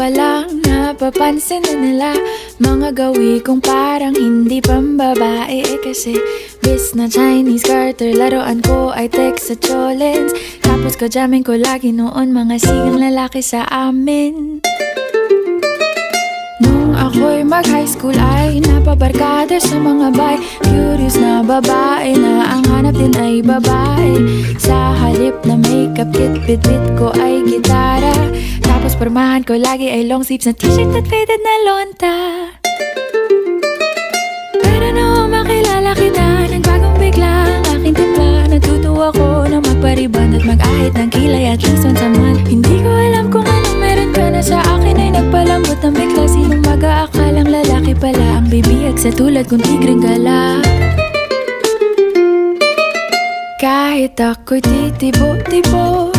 pa lang napapansin na nila mga gawi kong parang hindi pambabae. Kasi bis na Chinese garter, laruan ko ay text sa cholens. Tapos ko jamming ko lagi noon mga sigang lalaki sa amin. Nung ako'y mag-high school ay napabarkada sa mga bay. Curious na babae na ang hanap din ay babae. Sa halip na makeup kit, bit-bit ko ay gitara. Tapos pormahan ko lagi ay long sleeves na t-shirt at faded na lonta. Pero nung makilala kita, nagbagong bigla ang aking timpla. Natutuwa ko na magpariban at mag-ahit ng kilay at least once a month. Hindi ko alam kung anong meron ka na sa akin ay nagpalambot ng bigla. Sinong mag-aakalang lalaki pala ang bibihag sa tulad kong tigreng gala. Kahit ako'y titibo-tibo,